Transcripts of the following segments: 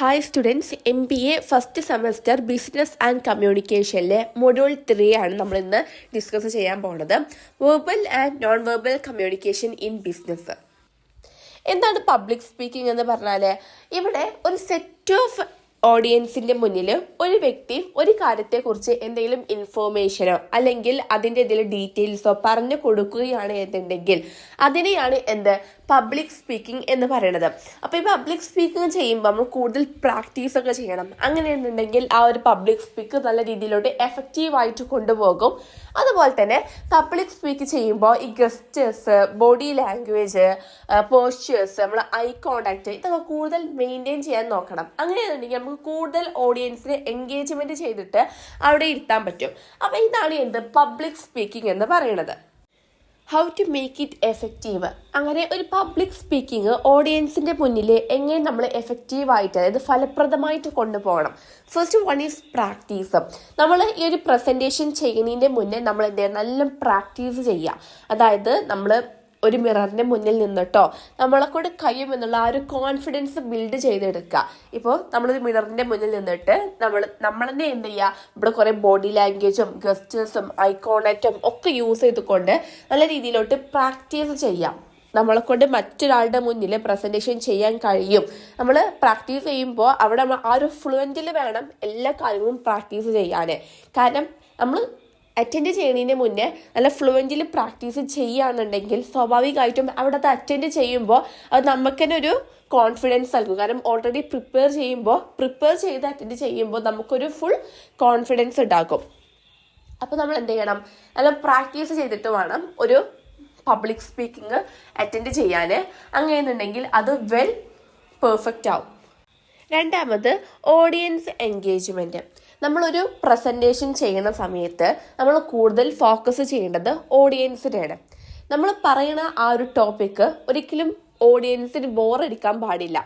Hi students, MBA first semester business and കമ്മ്യൂണിക്കേഷനിലെ module 3 ആണ് നമ്മളിന്ന് ഡിസ്കസ് ചെയ്യാൻ പോകുന്നത്. Verbal and non verbal communication in business. എന്താണ് പബ്ലിക് സ്പീക്കിംഗ് എന്ന് പറഞ്ഞാൽ, ഇവിടെ ഒരു സെറ്റ് ഓഫ് ഓഡിയൻസിൻ്റെ മുന്നിൽ ഒരു വ്യക്തി ഒരു കാര്യത്തെക്കുറിച്ച് എന്തെങ്കിലും ഇൻഫോർമേഷനോ അല്ലെങ്കിൽ അതിൻ്റെ എന്തെങ്കിലും ഡീറ്റെയിൽസോ പറഞ്ഞു കൊടുക്കുകയാണ് എന്നുണ്ടെങ്കിൽ അതിനെയാണ് പബ്ലിക് സ്പീക്കിംഗ് എന്ന് പറയുന്നത്. അപ്പോൾ ഈ പബ്ലിക് സ്പീക്കിംഗ് ചെയ്യുമ്പോൾ നമ്മൾ കൂടുതൽ പ്രാക്ടീസൊക്കെ ചെയ്യണം. അങ്ങനെയെന്നുണ്ടെങ്കിൽ ആ ഒരു പബ്ലിക് സ്പീക്ക് നല്ല രീതിയിലോട്ട് എഫക്റ്റീവായിട്ട് കൊണ്ടുപോകും. അതുപോലെ തന്നെ പബ്ലിക് സ്പീക്ക് ചെയ്യുമ്പോൾ ഈ ഗസ്റ്റേഴ്സ്, ബോഡി ലാംഗ്വേജ്, പോസ്ചേഴ്സ്, നമ്മൾ ഐ കോണ്ടാക്ട് ഇതൊക്കെ കൂടുതൽ മെയിൻറ്റെയിൻ ചെയ്യാൻ നോക്കണം. അങ്ങനെയാണെന്നുണ്ടെങ്കിൽ നമുക്ക് കൂടുതൽ ഓഡിയൻസിനെ എൻഗേജ്മെൻറ്റ് ചെയ്തിട്ട് അവിടെ ഇരുത്താൻ പറ്റും. അപ്പോൾ ഇതാണ് പബ്ലിക് സ്പീക്കിംഗ് എന്ന് പറയുന്നത്. How to make it effective. അങ്ങനെ ഒരു പബ്ലിക് സ്പീക്കിംഗ് ഓഡിയൻസിൻ്റെ മുന്നിൽ എങ്ങനെ നമ്മൾ എഫക്റ്റീവായിട്ട്, അതായത് ഫലപ്രദമായിട്ട് കൊണ്ടുപോകണം. First one is practice. നമ്മൾ ഈ ഒരു പ്രസൻറ്റേഷൻ ചെയ്യുന്നതിൻ്റെ മുന്നേ നമ്മൾ നല്ല പ്രാക്ടീസ് ചെയ്യുക. അതായത് നമ്മൾ ഒരു മിററിൻ്റെ മുന്നിൽ നിന്നിട്ടോ നമ്മളെ കൊണ്ട് കഴിയുമെന്നുള്ള ആ ഒരു കോൺഫിഡൻസ് ബിൽഡ് ചെയ്തെടുക്കുക. ഇപ്പോൾ നമ്മളൊരു മിററിൻ്റെ മുന്നിൽ നിന്നിട്ട് നമ്മൾ തന്നെ ഇവിടെ കുറേ ബോഡി ലാംഗ്വേജും ഗസ്റ്റേഴ്സും ഐ കോണ്ടാക്റ്റും ഒക്കെ യൂസ് ചെയ്തുകൊണ്ട് നല്ല രീതിയിലോട്ട് പ്രാക്ടീസ് ചെയ്യാം. നമ്മളെ കൊണ്ട് മറ്റൊരാളുടെ മുന്നിൽ പ്രസൻറ്റേഷൻ ചെയ്യാൻ കഴിയും. നമ്മൾ പ്രാക്ടീസ് ചെയ്യുമ്പോൾ അവിടെ നമ്മൾ ആ ഒരു ഫ്ലുവൻറ്റിൽ വേണം എല്ലാ കാര്യങ്ങളും പ്രാക്ടീസ് ചെയ്യാൻ. കാരണം നമ്മൾ അറ്റൻഡ് ചെയ്യുന്നതിന് മുന്നേ നല്ല ഫ്ലുവൻറ്റിൽ പ്രാക്ടീസ് ചെയ്യുകയാണെന്നുണ്ടെങ്കിൽ സ്വാഭാവികമായിട്ടും അവിടെ അത് അറ്റൻഡ് ചെയ്യുമ്പോൾ അത് നമുക്ക് തന്നെ ഒരു കോൺഫിഡൻസ് നൽകും. കാരണം ഓൾറെഡി പ്രിപ്പയർ ചെയ്ത് അറ്റൻഡ് ചെയ്യുമ്പോൾ നമുക്കൊരു ഫുൾ കോൺഫിഡൻസ് ഉണ്ടാകും. അപ്പോൾ നമ്മൾ എന്ത് ചെയ്യണം, നല്ല പ്രാക്ടീസ് ചെയ്തിട്ട് വേണം ഒരു പബ്ലിക് സ്പീക്കിംഗ് അറ്റൻഡ് ചെയ്യാൻ. അങ്ങനെയെന്നുണ്ടെങ്കിൽ അത് വെൽ പെർഫെക്റ്റ് ആവും. രണ്ടാമത് ഓഡിയൻസ് എൻഗേജ്മെൻറ്റ്. നമ്മളൊരു പ്രസൻറ്റേഷൻ ചെയ്യുന്ന സമയത്ത് നമ്മൾ കൂടുതൽ ഫോക്കസ് ചെയ്യേണ്ടത് ഓഡിയൻസിനെയാണ്. നമ്മൾ പറയുന്ന ആ ഒരു ടോപ്പിക്ക് ഒരിക്കലും ഓഡിയൻസിന് ബോറടിക്കാൻ പാടില്ല.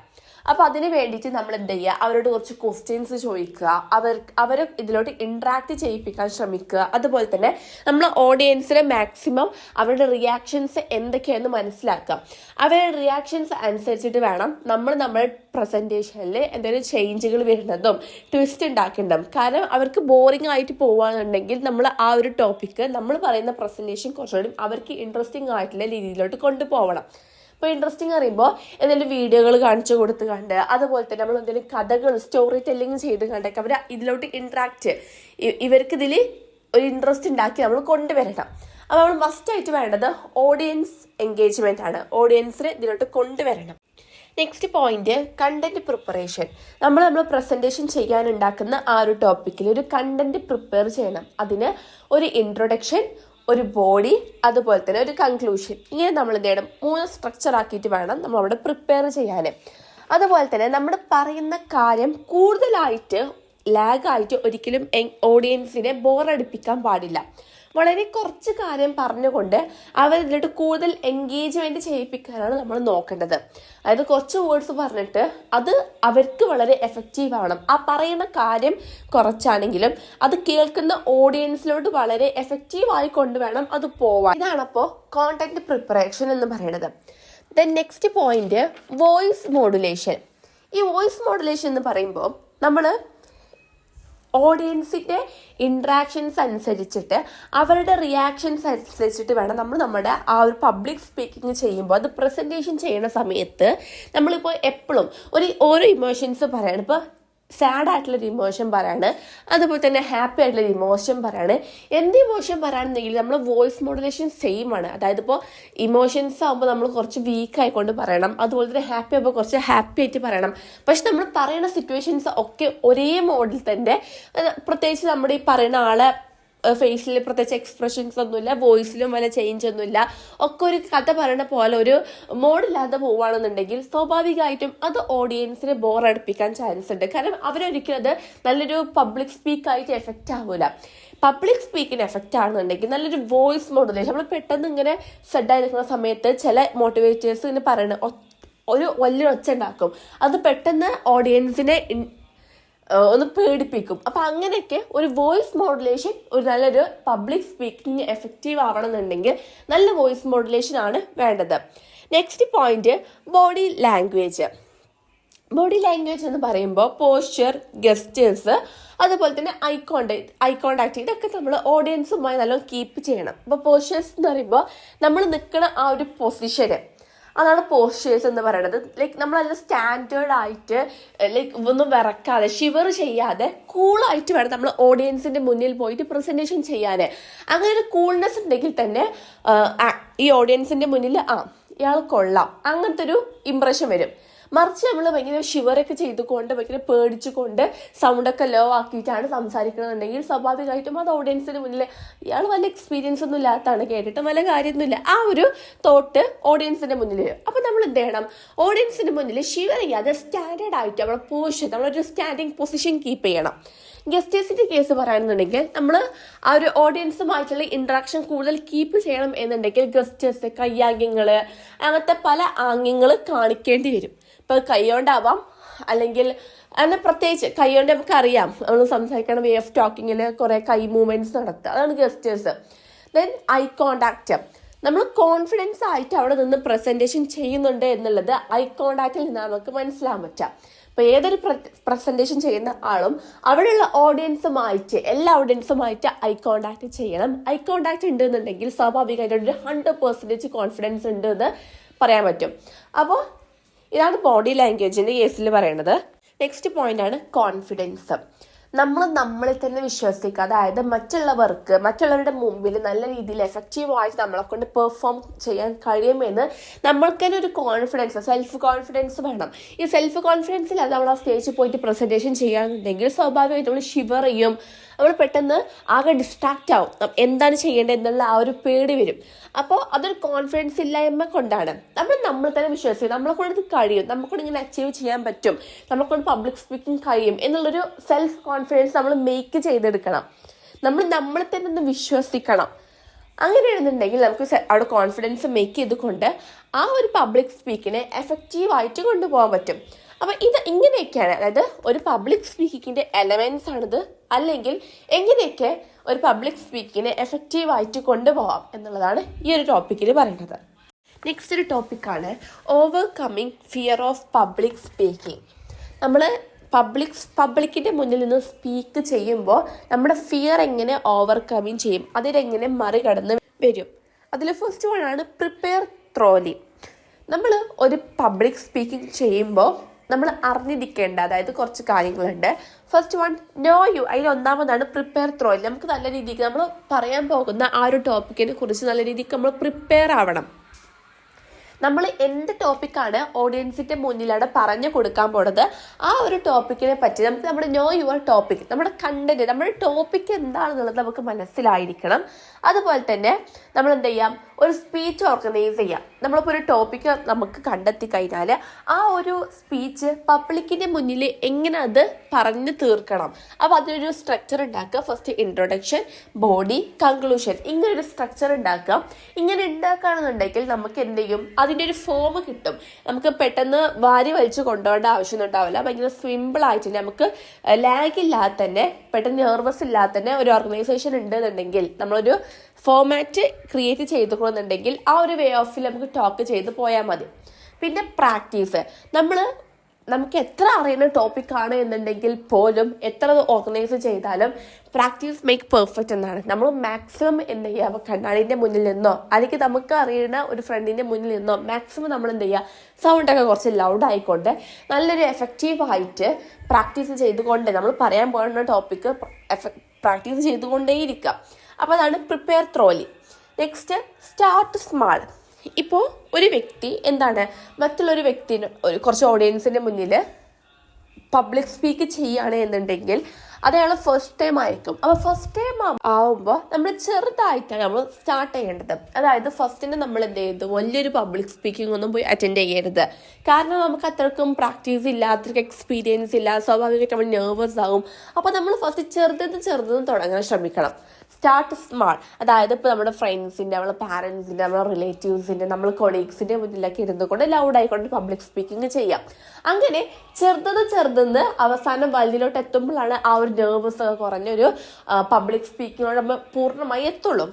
അപ്പോൾ അതിന് വേണ്ടിയിട്ട് നമ്മൾ അവരോട് കുറച്ച് ക്വസ്റ്റ്യൻസ് ചോദിക്കുക, അവരെ ഇതിലോട്ട് ഇൻട്രാക്ട് ചെയ്യിപ്പിക്കാൻ ശ്രമിക്കുക. അതുപോലെ തന്നെ നമ്മൾ ഓഡിയൻസിനെ മാക്സിമം അവരുടെ റിയാക്ഷൻസ് എന്തൊക്കെയാണെന്ന് മനസ്സിലാക്കുക. അവരുടെ റിയാക്ഷൻസ് അനുസരിച്ചിട്ട് വേണം നമ്മുടെ പ്രസൻറ്റേഷനിൽ എന്തെങ്കിലും ചേഞ്ചുകൾ വരുന്നതും ട്വിസ്റ്റ് ഉണ്ടാക്കേണ്ടതും. കാരണം അവർക്ക് ബോറിംഗ് ആയിട്ട് പോവുകയാണെന്നുണ്ടെങ്കിൽ നമ്മൾ ആ ഒരു ടോപ്പിക്ക് നമ്മൾ പറയുന്ന പ്രസൻറ്റേഷൻ കുറച്ചുകൂടി അവർക്ക് ഇൻട്രസ്റ്റിംഗ് ആയിട്ടുള്ള രീതിയിലോട്ട് കൊണ്ടുപോകണം. ഇപ്പോൾ ഇൻട്രസ്റ്റിംഗ് അറിയുമ്പോൾ എന്തെങ്കിലും വീഡിയോകൾ കാണിച്ചു കൊടുത്ത് കണ്ട്, അതുപോലെ തന്നെ നമ്മൾ എന്തെങ്കിലും കഥകൾ സ്റ്റോറി ടെല്ലിങ് ചെയ്ത് കണ്ടൊക്കെ അവർ ഇതിലോട്ട് ഇവർക്ക് ഇതിൽ ഒരു ഇൻട്രസ്റ്റ് ഉണ്ടാക്കി നമ്മൾ കൊണ്ടുവരണം. അപ്പോൾ നമ്മൾ മസ്റ്റായിട്ട് വേണ്ടത് ഓഡിയൻസ് എൻഗേജ്മെൻ്റ് ആണ്. ഓഡിയൻസിനെ ഇതിലോട്ട് കൊണ്ടുവരണം. Next point, content preparation. നമ്മൾ പ്രസൻറ്റേഷൻ ചെയ്യാനുണ്ടാക്കുന്ന ആ ഒരു ടോപ്പിക്കിൽ ഒരു കണ്ടന്റ് പ്രിപ്പയർ ചെയ്യണം. അതിന് ഒരു ഇൻട്രൊഡക്ഷൻ, ഒരു ബോഡി, അതുപോലെ തന്നെ ഒരു കൺക്ലൂഷൻ. ഇങ്ങനെ നമ്മൾ 3 സ്ട്രക്ചർ ആക്കിയിട്ട് വേണം നമ്മൾ അവിടെ പ്രിപ്പയർ ചെയ്യാൻ. അതുപോലെ തന്നെ നമ്മൾ പറയുന്ന കാര്യം കൂടുതലായിട്ട് ലാഗായിട്ട് ഒരിക്കലും ഓഡിയൻസിനെ ബോറടിപ്പിക്കാൻ പാടില്ല. വളരെ കുറച്ച് കാര്യം പറഞ്ഞുകൊണ്ട് അവരിലോട്ട് കൂടുതൽ എൻഗേജ്മെൻറ്റ് ചെയ്യിപ്പിക്കാനാണ് നമ്മൾ നോക്കേണ്ടത്. അതായത് കുറച്ച് വേർഡ്സ് പറഞ്ഞിട്ട് അത് അവർക്ക് വളരെ എഫക്റ്റീവ് ആവണം. ആ പറയുന്ന കാര്യം കുറച്ചാണെങ്കിലും അത് കേൾക്കുന്ന ഓഡിയൻസിലോട്ട് വളരെ എഫക്റ്റീവായി കൊണ്ടുവേണം അത് പോവാൻ. ഇതാണപ്പോൾ കോണ്ടന്റ് പ്രിപ്പറേഷൻ എന്ന് പറയുന്നത്. Then next point, voice modulation. ഈ വോയിസ് മോഡുലേഷൻ എന്ന് പറയുമ്പോൾ നമ്മൾ ഓഡിയൻസിൻ്റെ ഇൻട്രാക്ഷൻസ് അനുസരിച്ചിട്ട് അവരുടെ റിയാക്ഷൻസ് അനുസരിച്ചിട്ട് വേണം നമ്മുടെ ആ ഒരു പബ്ലിക് സ്പീക്കിംഗ് ചെയ്യുമ്പോൾ, അത് പ്രസൻറ്റേഷൻ ചെയ്യുന്ന സമയത്ത് നമ്മളിപ്പോൾ എപ്പോഴും ഓരോ ഇമോഷൻസ് പറയണം. ഇപ്പോൾ സാഡ് ആയിട്ടുള്ളൊരു ഇമോഷൻ പറയാണ്, അതുപോലെ തന്നെ ഹാപ്പി ആയിട്ടുള്ളൊരു ഇമോഷൻ പറയാണ്. എന്ത് ഇമോഷൻ പറയുകയാണെന്നെങ്കിൽ നമ്മൾ വോയിസ് മോഡുലേഷൻ സെയിം ആണ്. അതായത് ഇപ്പോൾ ഇമോഷൻസ് ആകുമ്പോൾ നമ്മൾ കുറച്ച് വീക്ക് ആയിക്കൊണ്ട് പറയണം, അതുപോലെ തന്നെ ഹാപ്പി ആകുമ്പോൾ കുറച്ച് ഹാപ്പി ആയിട്ട് പറയണം. പക്ഷെ നമ്മൾ പറയുന്ന സിറ്റുവേഷൻസ് ഒക്കെ ഒരേ മോഡിൽ തന്നെ, പ്രത്യേകിച്ച് നമ്മുടെ ഈ പറയുന്ന ആളെ ഫേസിൽ പ്രത്യേകിച്ച് എക്സ്പ്രഷൻസ് ഒന്നുമില്ല, വോയിസിലും വല്ല ചേഞ്ച് ഒന്നുമില്ല, ഒക്കെ ഒരു കഥ പറയുന്ന പോലെ ഒരു മോഡില്ലാതെ പോവുകയാണെന്നുണ്ടെങ്കിൽ സ്വാഭാവികമായിട്ടും അത് ഓഡിയൻസിനെ ബോറടിപ്പിക്കാൻ ചാൻസ് ഉണ്ട്. കാരണം അവരൊരിക്കലും അത് നല്ലൊരു പബ്ലിക് സ്പീക്കായിട്ട് എഫക്റ്റ് ആവില്ല. പബ്ലിക് സ്പീക്കിന് എഫക്റ്റ് ആണെന്നുണ്ടെങ്കിൽ നല്ലൊരു വോയിസ് മോഡുലേഷൻ. നമ്മൾ പെട്ടെന്ന് ഇങ്ങനെ സെഡായി നിൽക്കുന്ന സമയത്ത് ചില മോട്ടിവേറ്റേഴ്സ് ഇങ്ങനെ പറയുന്നത് ഒരു വലിയ ഒച്ച ഉണ്ടാക്കും, അത് പെട്ടെന്ന് ഓഡിയൻസിനെ ഒന്ന് പേടിപ്പിക്കും. അപ്പം അങ്ങനെയൊക്കെ ഒരു വോയിസ് മോഡുലേഷൻ, ഒരു നല്ലൊരു പബ്ലിക് സ്പീക്കിംഗ് എഫക്റ്റീവ് ആവണമെന്നുണ്ടെങ്കിൽ നല്ല വോയിസ് മോഡുലേഷൻ ആണ് വേണ്ടത്. Next point, body language. Body language എന്ന് പറയുമ്പോൾ പോസ്ചർ, ഗസ്റ്റേഴ്സ്, അതുപോലെ തന്നെ ഐ കോണ്ടാക്ട് ഇതൊക്കെ നമ്മൾ ഓഡിയൻസുമായി നല്ലോണം കീപ്പ് ചെയ്യണം. അപ്പോൾ പോസ്ചേഴ്സ് എന്ന് പറയുമ്പോൾ നമ്മൾ നിൽക്കുന്ന ആ ഒരു പൊസിഷന്, അതാണ് പോസ്ചേഴ്സ് എന്ന് പറയുന്നത്. ലൈക്ക് നമ്മൾ നല്ല സ്റ്റാൻഡേർഡ് ആയിട്ട് ലൈക്ക് ഒന്നും വിറക്കാതെ ഷിവർ ചെയ്യാതെ കൂളായിട്ട് വേണം നമ്മൾ ഓഡിയൻസിന്റെ മുന്നിൽ പോയിട്ട് പ്രസന്റേഷൻ ചെയ്യാൻ. അങ്ങനെ ഒരു കൂൾനെസ് ഉണ്ടെങ്കിൽ തന്നെ ഈ ഓഡിയൻസിന്റെ മുന്നിൽ ഇയാൾ കൊള്ളാം അങ്ങനത്തെ ഒരു ഇംപ്രഷൻ വരും. മറിച്ച് നമ്മൾ ഭയങ്കര ഷിവറൊക്കെ ചെയ്തുകൊണ്ട് ഭയങ്കര പേടിച്ചുകൊണ്ട് സൗണ്ടൊക്കെ ലോ ആക്കിയിട്ടാണ് സംസാരിക്കണമെന്നുണ്ടെങ്കിൽ സ്വാഭാവികമായിട്ടും അത് ഓഡിയൻസിന് മുന്നിൽ ഇയാൾ വല്ല എക്സ്പീരിയൻസ് ഒന്നും ഇല്ലാത്തതാണ്, കേട്ടിട്ട് വല്ല കാര്യമൊന്നുമില്ല, ആ ഒരു തോട്ട് ഓഡിയൻസിന്റെ മുന്നിൽ വരും. അപ്പം നമ്മൾ എന്ത് ചെയ്യണം, ഓഡിയൻസിന്റെ മുന്നിൽ ഷിവർ ചെയ്യാതെ സ്റ്റാൻഡേർഡ് ആയിട്ട് നമ്മളെ പൊസിഷൻ, നമ്മളൊരു സ്റ്റാൻഡിങ് പൊസിഷൻ കീപ്പ് ചെയ്യണം. ഗസ്റ്റേഴ്സിന്റെ കേസ് പറയുന്നുണ്ടെങ്കിൽ നമ്മൾ ആ ഒരു ഓഡിയൻസുമായിട്ടുള്ള ഇന്ററാക്ഷൻ കൂടുതൽ കീപ്പ് ചെയ്യണം എന്നുണ്ടെങ്കിൽ ഗസ്റ്റേഴ്സ് കയ്യാംഗ്യങ്ങൾ അങ്ങനത്തെ പല ആംഗ്യങ്ങൾ കാണിക്കേണ്ടി വരും. ഇപ്പോൾ കൈകൊണ്ടാവാം, അല്ലെങ്കിൽ അങ്ങനെ പ്രത്യേകിച്ച് കൈകൊണ്ട് നമുക്കറിയാം നമ്മൾ സംസാരിക്കണ വേ ഓഫ് ടോക്കിങ്ങിൽ കുറേ കൈ മൂവ്മെന്റ്സ് നടത്തുക, അതാണ് ഗസ്റ്റേഴ്സ്. ദെൻ ഐ കോണ്ടാക്ട്, നമ്മൾ കോൺഫിഡൻസ് ആയിട്ട് അവിടെ നിന്ന് പ്രസന്റേഷൻ ചെയ്യുന്നുണ്ട് എന്നുള്ളത് ഐ കോണ്ടാക്റ്റിൽ നിന്ന് നമുക്ക് മനസ്സിലാക്കാൻ പറ്റാം. അപ്പോൾ ഏതൊരു പ്രസന്റേഷൻ ചെയ്യുന്ന ആളും അവിടെയുള്ള ഓഡിയൻസുമായിട്ട് എല്ലാ ഓഡിയൻസുമായിട്ട് ഐ കോണ്ടാക്ട് ചെയ്യണം. ഐ കോണ്ടാക്ട് ഉണ്ട് എന്നുണ്ടെങ്കിൽ സ്വാഭാവികമായിട്ട് ഒരു 100% കോൺഫിഡൻസ് ഉണ്ട് എന്ന് പറയാൻ പറ്റും. അപ്പോൾ ഇതാണ് ബോഡി ലാംഗ്വേജിന്റെ കേസിൽ പറയുന്നത്. നെക്സ്റ്റ് പോയിന്റ് ആണ് കോൺഫിഡൻസ്. നമ്മളിൽ തന്നെ വിശ്വസിക്കുക, അതായത് മറ്റുള്ളവരുടെ മുമ്പിൽ നല്ല രീതിയിൽ എഫക്റ്റീവായിട്ട് നമ്മളെ കൊണ്ട് പെർഫോം ചെയ്യാൻ കഴിയുമെന്ന് നമ്മൾക്ക് തന്നെ ഒരു കോൺഫിഡൻസ്, സെൽഫ് കോൺഫിഡൻസ് വേണം. ഈ സെൽഫ് കോൺഫിഡൻസിൽ അത് നമ്മൾ ആ സ്റ്റേജിൽ പോയിട്ട് പ്രസന്റേഷൻ ചെയ്യാന്നുണ്ടെങ്കിൽ സ്വാഭാവികമായിട്ട് നമ്മൾ ഷിവർ ചെയ്യും, നമ്മൾ പെട്ടെന്ന് ആകെ ഡിസ്ട്രാക്റ്റ് ആവും, എന്താണ് ചെയ്യേണ്ടത് എന്നുള്ള ആ ഒരു പേടി വരും. അപ്പോൾ അതൊരു കോൺഫിഡൻസ് ഇല്ലായ്മ കൊണ്ടാണ്. നമ്മൾ തന്നെ വിശ്വസിക്കും നമ്മളെ കൊണ്ട് ഇത് കഴിയും, നമുക്കൊണ്ട് ഇങ്ങനെ അച്ചീവ് ചെയ്യാൻ പറ്റും, നമ്മളെ കൊണ്ട് പബ്ലിക് സ്പീക്കിംഗ് കഴിയും എന്നുള്ളൊരു സെൽഫ് കോൺഫിഡൻസ് നമ്മൾ മേക്ക് ചെയ്തെടുക്കണം. നമ്മളെ തന്നെ ഒന്ന് വിശ്വസിക്കണം. അങ്ങനെയാണെന്നുണ്ടെങ്കിൽ നമുക്ക് അവിടെ കോൺഫിഡൻസ് മേക്ക് ചെയ്തുകൊണ്ട് ആ ഒരു പബ്ലിക് സ്പീക്കിനെ എഫക്റ്റീവായിട്ട് കൊണ്ടുപോകാൻ പറ്റും. അപ്പം ഇങ്ങനെയൊക്കെയാണ്, അതായത് ഒരു പബ്ലിക് സ്പീക്കിങ്ങിന്റെ എലമെന്റ്സ് ആണിത്, അല്ലെങ്കിൽ എങ്ങനെയൊക്കെ ഒരു പബ്ലിക് സ്പീക്കിങ്ങിനെ എഫക്റ്റീവായിട്ട് കൊണ്ടുപോകാം എന്നുള്ളതാണ് ഈ ഒരു ടോപ്പിക്കിൽ പറയുന്നത്. നെക്സ്റ്റ് ഒരു ടോപ്പിക്കാണ് overcoming fear of public speaking. നമ്മൾ പബ്ലിക്കിന്റെ മുന്നിൽ നിന്ന് സ്പീക്ക് ചെയ്യുമ്പോൾ നമ്മുടെ ഫിയർ എങ്ങനെ ഓവർകമ്മിങ് ചെയ്യും, അതിനെങ്ങനെ മറികടന്ന് വരും. അതിൽ ഫസ്റ്റ് വൺ ആണ് പ്രിപ്പയർ ത്രോലി. നമ്മൾ ഒരു പബ്ലിക് സ്പീക്കിംഗ് ചെയ്യുമ്പോൾ നമ്മൾ അറിഞ്ഞിരിക്കേണ്ട അതായത് കുറച്ച് കാര്യങ്ങളുണ്ട്. First one know you. അതിൽ ഒന്നാമതാണ് പ്രിപ്പയർ ത്രോലി. നമുക്ക് നല്ല രീതിക്ക് നമ്മൾ പറയാൻ പോകുന്ന ആ ഒരു ടോപ്പിക്കിനെ കുറിച്ച് നല്ല രീതിക്ക് നമ്മൾ പ്രിപ്പയർ ആവണം. നമ്മൾ എന്ത് ടോപ്പിക്കാണ് ഓഡിയൻസിന്റെ മുന്നിലാണ് പറഞ്ഞു കൊടുക്കാൻ പോണത്, ആ ഒരു ടോപ്പിക്കിനെ പറ്റി നമുക്ക് നമ്മുടെ നോ യുവർ ടോപ്പിക്, നമ്മുടെ കണ്ടന്റ്, നമ്മുടെ ടോപ്പിക് എന്താണെന്നുള്ളത് നമുക്ക് മനസ്സിലായിരിക്കണം. അതുപോലെ തന്നെ നമ്മൾ എന്ത് ചെയ്യാം, ഒരു സ്പീച്ച് ഓർഗനൈസ് ചെയ്യാം. നമ്മളിപ്പോൾ ഒരു ടോപ്പിക്ക് നമുക്ക് കണ്ടെത്തി കഴിഞ്ഞാൽ ആ ഒരു സ്പീച്ച് പബ്ലിക്കിന്റെ മുന്നിൽ എങ്ങനെ അത് പറഞ്ഞു തീർക്കണം. അപ്പോൾ അതിനൊരു സ്ട്രക്ചർ ഉണ്ടാക്കുക. ഫസ്റ്റ് ഇൻട്രൊഡക്ഷൻ, ബോഡി, കൺക്ലൂഷൻ, ഇങ്ങനെ ഒരു സ്ട്രക്ചർ ഉണ്ടാക്കുക. ഇങ്ങനെ ഉണ്ടാക്കുകയാണെന്നുണ്ടെങ്കിൽ നമുക്ക് എന്ത് ചെയ്യും, അതിൻ്റെ ഒരു ഫോം കിട്ടും. നമുക്ക് പെട്ടെന്ന് വാരി വലിച്ച് കൊണ്ടുപോകേണ്ട ആവശ്യമൊന്നും ഉണ്ടാവില്ല. ഭയങ്കര സിമ്പിളായിട്ട് നമുക്ക് ലാഗ് ഇല്ലാതെ തന്നെ, പെട്ടെന്ന് നെർവസ് ഇല്ലാതെ തന്നെ ഒരു ഓർഗനൈസേഷൻ ഉണ്ടെന്നുണ്ടെങ്കിൽ, നമ്മളൊരു ഫോമാറ്റ് ക്രിയേറ്റ് ചെയ്തുകൊണ്ടെന്നുണ്ടെങ്കിൽ ആ ഒരു വേ ഓഫിൽ നമുക്ക് ടോക്ക് ചെയ്ത് പോയാൽ മതി. പിന്നെ പ്രാക്ടീസ്. നമുക്ക് എത്ര അറിയുന്ന ടോപ്പിക്കാണ് എന്നുണ്ടെങ്കിൽ പോലും എത്ര ഓർഗനൈസ് ചെയ്താലും പ്രാക്ടീസ് മേക്ക് പെർഫെക്റ്റ് എന്നാണ്. നമ്മൾ മാക്സിമം എന്ത് ചെയ്യുക, കണ്ണാടിൻ്റെ മുന്നിൽ നിന്നോ അല്ലെങ്കിൽ നമുക്ക് അറിയുന്ന ഒരു ഫ്രണ്ടിൻ്റെ മുന്നിൽ നിന്നോ മാക്സിമം നമ്മൾ എന്ത് ചെയ്യുക, സൗണ്ടൊക്കെ കുറച്ച് ലൗഡ് ആയിക്കൊണ്ട് നല്ലൊരു എഫക്റ്റീവായിട്ട് പ്രാക്ടീസ് ചെയ്തുകൊണ്ട് നമ്മൾ പറയാൻ പോകുന്ന ടോപ്പിക്ക് പ്രാക്ടീസ് ചെയ്തുകൊണ്ടേയിരിക്കുക. അപ്പോൾ അതാണ് prepare thoroughly. Next start small. ഇപ്പോൾ ഒരു വ്യക്തി മറ്റുള്ളൊരു വ്യക്തിന് കുറച്ച് ഓഡിയൻസിൻ്റെ മുന്നിൽ പബ്ലിക് സ്പീക്ക് ചെയ്യുകയാണ് എന്നുണ്ടെങ്കിൽ അത് അയാൾ ഫസ്റ്റ് ടൈം ആയിരിക്കും. അപ്പോൾ ഫസ്റ്റ് ടൈം ആവുമ്പോൾ നമ്മൾ ചെറുതായിട്ടാണ് നമ്മൾ സ്റ്റാർട്ട് ചെയ്യേണ്ടത്. അതായത് ഫസ്റ്റിന് നമ്മൾ എന്ത് ചെയ്തു, വലിയൊരു പബ്ലിക് സ്പീക്കിംഗ് ഒന്നും പോയി അറ്റൻഡ് ചെയ്യരുത്. കാരണം നമുക്ക് അത്രയ്ക്കും പ്രാക്ടീസ് ഇല്ല, അത്രയ്ക്ക് എക്സ്പീരിയൻസ് ഇല്ല, സ്വാഭാവികമായിട്ട് നമ്മൾ നെർവസ് ആകും. അപ്പോൾ നമ്മൾ ഫസ്റ്റ് ചെറുതെന്ന് തുടങ്ങാൻ ശ്രമിക്കണം. Start small. അതായത് ഇപ്പോൾ നമ്മുടെ ഫ്രണ്ട്സിൻ്റെ, നമ്മുടെ പാരൻസിൻ്റെ, നമ്മുടെ റിലേറ്റീവ്സിൻ്റെ, നമ്മുടെ കൊളീഗ്സിൻ്റെ മുന്നിലൊക്കെ ഇരുന്നുകൊണ്ട് ലൗഡായിക്കൊണ്ട് പബ്ലിക് സ്പീക്കിംഗ് ചെയ്യാം. അങ്ങനെ ചെറുതെന്ന് അവസാനം വലിയിലോട്ട് എത്തുമ്പോഴാണ് ആ ഒരു നെർവസ് ഒക്കെ കുറഞ്ഞൊരു പബ്ലിക് സ്പീക്കിങ്ങിനോട് നമ്മൾ പൂർണ്ണമായി എത്തുള്ളൂ.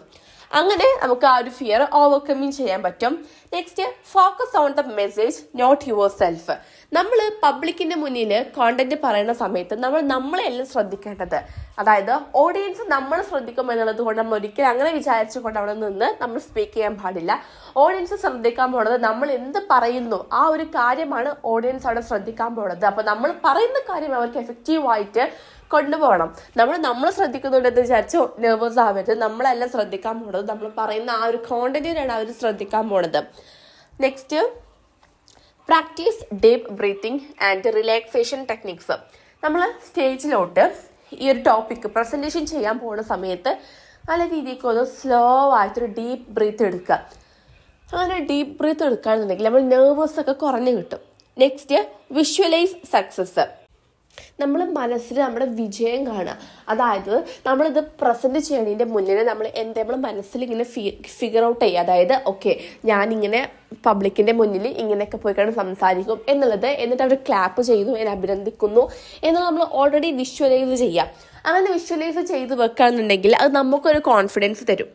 അങ്ങനെ നമുക്ക് ആ ഒരു ഫിയർ ഓവർകമ്മിങ് ചെയ്യാൻ പറ്റും. Next focus on the message not yourself. നമ്മൾ പബ്ലിക്കിന്റെ മുന്നിൽ കോണ്ടന്റ് പറയുന്ന സമയത്ത് നമ്മളെല്ലാം ശ്രദ്ധിക്കേണ്ടത്, അതായത് ഓഡിയൻസ് നമ്മൾ ശ്രദ്ധിക്കും എന്നുള്ളത് കൊണ്ട് നമ്മൾ ഒരിക്കലും അങ്ങനെ വിചാരിച്ചുകൊണ്ട് അവിടെ നിന്ന് നമ്മൾ സ്പീക്ക് ചെയ്യാൻ പാടില്ല. ഓഡിയൻസ് ശ്രദ്ധിക്കാൻ പോണത് നമ്മൾ എന്ത് പറയുന്നു ആ ഒരു കാര്യമാണ് ഓഡിയൻസ് അവിടെ ശ്രദ്ധിക്കാൻ പോണത്. അപ്പൊ നമ്മൾ പറയുന്ന കാര്യം അവർക്ക് എഫക്റ്റീവായിട്ട് കൊണ്ടുപോകണം. നമ്മൾ ശ്രദ്ധിക്കുന്നുണ്ടെന്ന് വിചാരിച്ച് നെർവസ് ആവരുത്. നമ്മളെല്ലാം ശ്രദ്ധിക്കാൻ പോണത് നമ്മൾ പറയുന്ന ആ ഒരു കോണ്ടന്റിനാണ് അവർ ശ്രദ്ധിക്കാൻ പോണത്. Next, practice deep breathing and relaxation techniques. നമ്മൾ സ്റ്റേജിലോട്ട് ഈ ഒരു ടോപ്പിക്ക് പ്രസന്റേഷൻ ചെയ്യാൻ പോകുന്ന സമയത്ത് നല്ല രീതിക്ക് ഒന്ന് സ്ലോ ആയിട്ടൊരു ഡീപ്പ് ബ്രീത്ത് എടുക്കുക. അങ്ങനെ ഡീപ്പ് ബ്രീത്ത് എടുക്കുകയാണെന്നുണ്ടെങ്കിൽ നമ്മൾ നെർവസ് ഒക്കെ കുറഞ്ഞു കിട്ടും. Next, visualise success. നമ്മൾ മനസ്സിൽ നമ്മുടെ വിജയം കാണുക. അതായത് നമ്മളിത് പ്രസന്റ് ചെയ്യണതിൻ്റെ മുന്നേ നമ്മൾ മനസ്സിൽ ഇങ്ങനെ ഫിഗർ ഔട്ട് ചെയ്യുക. അതായത് ഓക്കെ, ഞാനിങ്ങനെ പബ്ലിക്കിൻ്റെ മുന്നിൽ ഇങ്ങനെയൊക്കെ പോയിക്കാണ് സംസാരിക്കും എന്നുള്ളത്, എന്നിട്ട് അവർ ക്ലാപ്പ് ചെയ്തു, എന്നെ അഭിനന്ദിക്കുന്നു എന്നുള്ളത് നമ്മൾ ഓൾറെഡി വിഷ്വലൈസ് ചെയ്യാം. അങ്ങനെ വിഷ്വലൈസ് ചെയ്ത് വെക്കുകയാണെന്നുണ്ടെങ്കിൽ അത് നമുക്കൊരു കോൺഫിഡൻസ് തരും.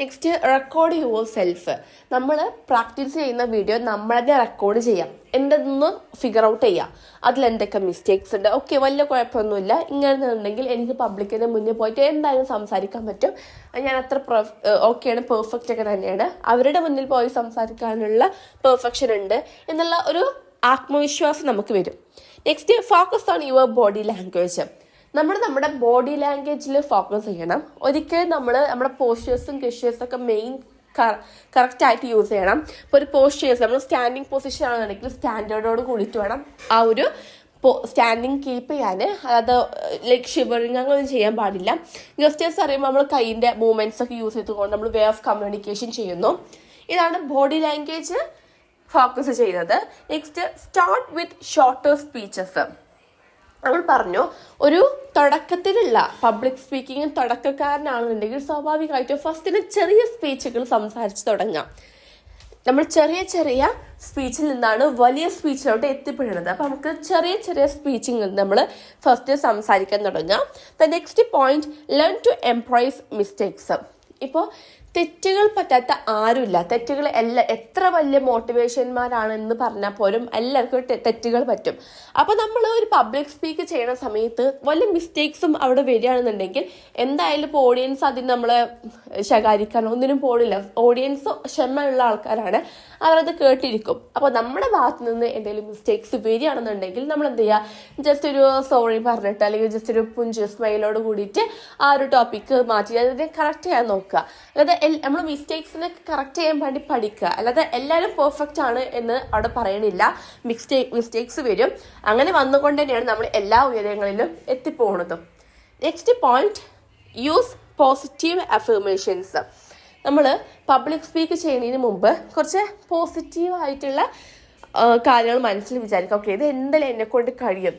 Next, record your self. നമ്മൾ പ്രാക്ടീസ് ചെയ്യുന്ന വീഡിയോ നമ്മൾ തന്നെ റെക്കോർഡ് ചെയ്യാം, എന്തെന്ന് ഫിഗർ ഔട്ട് ചെയ്യാം, അതിലെന്തൊക്കെ മിസ്റ്റേക്സ് ഉണ്ട്. ഓക്കെ, വലിയ കുഴപ്പമൊന്നുമില്ല, ഇങ്ങനെ ഉണ്ടെങ്കിൽ എനിക്ക് പബ്ലിക്കിൻ്റെ മുന്നിൽ പോയിട്ട് എന്തായാലും സംസാരിക്കാൻ പറ്റും, ഞാൻ അത്ര ഓക്കെയാണ്, പെർഫെക്റ്റ് ഒക്കെ തന്നെയാണ്, അവരുടെ മുന്നിൽ പോയി സംസാരിക്കാനുള്ള പെർഫെക്ഷൻ ഉണ്ട് എന്നുള്ള ഒരു ആത്മവിശ്വാസം നമുക്ക് വരും. Next, focus on your body language. നമ്മുടെ ബോഡി ലാംഗ്വേജിൽ ഫോക്കസ് ചെയ്യണം. ഒരിക്കലും നമ്മുടെ പോസ്റ്റേഴ്സും ഗെസ്റ്റേഴ്സൊക്കെ മെയിൻ കറക്റ്റായിട്ട് യൂസ് ചെയ്യണം. ഇപ്പോൾ ഒരു പോസ്റ്റേഴ്സ് നമ്മൾ സ്റ്റാൻഡിങ് പൊസിഷൻ ആണെന്നുണ്ടെങ്കിൽ സ്റ്റാൻഡേർഡോട് കൂടിയിട്ട് വേണം ആ ഒരു സ്റ്റാൻഡിങ് കീപ്പ് ചെയ്യാൻ. അതായത് ലൈക്ക് ഷിവറിങ് അങ്ങനെയൊന്നും ചെയ്യാൻ പാടില്ല. ഗെസ്റ്റേഴ്സ് അറിയുമ്പോൾ നമ്മൾ കൈയിൻ്റെ മൂവ്മെൻറ്റ്സ് ഒക്കെ യൂസ് ചെയ്തുകൊണ്ട് നമ്മൾ വേ ഓഫ് കമ്മ്യൂണിക്കേഷൻ ചെയ്യുന്നു. ഇതാണ് ബോഡി ലാംഗ്വേജ് ഫോക്കസ് ചെയ്യുന്നത്. Next, start with shorter speeches. നമ്മൾ പറഞ്ഞു, ഒരു തുടക്കത്തിലുള്ള പബ്ലിക് സ്പീക്കിംഗ് തുടക്കക്കാരനാണെന്നുണ്ടെങ്കിൽ സ്വാഭാവികമായിട്ടും ഫസ്റ്റിന് ചെറിയ സ്പീച്ചുകൾ സംസാരിച്ച് തുടങ്ങാം. നമ്മൾ ചെറിയ ചെറിയ സ്പീച്ചിൽ നിന്നാണ് വലിയ സ്പീച്ചിലോട്ട് എത്തിപ്പെടുന്നത്. അപ്പം നമുക്ക് ചെറിയ ചെറിയ സ്പീച്ചിൽ നമ്മൾ ഫസ്റ്റ് സംസാരിക്കാൻ തുടങ്ങാം. The next point, learn to embrace mistakes. ഇപ്പോൾ തെറ്റുകൾ പറ്റാത്ത ആരുമില്ല. തെറ്റുകൾ എത്ര വലിയ മോട്ടിവേഷന്മാരാണെന്ന് പറഞ്ഞാൽ പോലും എല്ലാവർക്കും തെറ്റുകൾ പറ്റും. അപ്പോൾ നമ്മൾ ഒരു പബ്ലിക് സ്പീക്ക് ചെയ്യുന്ന സമയത്ത് വലിയ മിസ്റ്റേക്സും അവിടെ വരികയാണെന്നുണ്ടെങ്കിൽ എന്തായാലും ഇപ്പോൾ ഓഡിയൻസ് അതിന് നമ്മളെ ശകാരിക്കാൻ ഒന്നിനും പോടില്ല. ഓഡിയൻസ് ക്ഷമയുള്ള ആൾക്കാരാണ്, അവരത് കേട്ടിരിക്കും. അപ്പോൾ നമ്മുടെ ഭാഗത്ത് നിന്ന് എന്തെങ്കിലും മിസ്റ്റേക്സ് വരികയാണെന്നുണ്ടെങ്കിൽ നമ്മൾ എന്ത് ചെയ്യുക, ജസ്റ്റ് ഒരു സോറി പറഞ്ഞിട്ട് അല്ലെങ്കിൽ ജസ്റ്റ് ഒരു പുഞ്ച് സ്മൈലോട് കൂടിയിട്ട് ആ ഒരു ടോപ്പിക്ക് മാറ്റി അതിനെ കറക്റ്റ് ചെയ്യാൻ നോക്കുക. അല്ലാതെ നമ്മൾ മിസ്റ്റേക്സിനെ കറക്റ്റ് ചെയ്യാൻ വേണ്ടി പഠിക്കുക. അല്ലാതെ എല്ലാവരും പെർഫെക്റ്റ് ആണ് എന്ന് അവിടെ പറയണില്ല. മിസ്റ്റേക്സ് വരും. അങ്ങനെ വന്നുകൊണ്ട് തന്നെയാണ് നമ്മൾ എല്ലാ ഉയരങ്ങളിലും എത്തിപ്പോകുന്നതും. Next point, use positive affirmations. നമ്മൾ പബ്ലിക് സ്പീക്ക് ചെയ്യുന്നതിന് മുമ്പ് കുറച്ച് പോസിറ്റീവായിട്ടുള്ള കാര്യങ്ങൾ മനസ്സിൽ വിചാരിക്കുക. ഓക്കെ, ഇത് എന്തായാലും എന്നെക്കൊണ്ട് കഴിയും,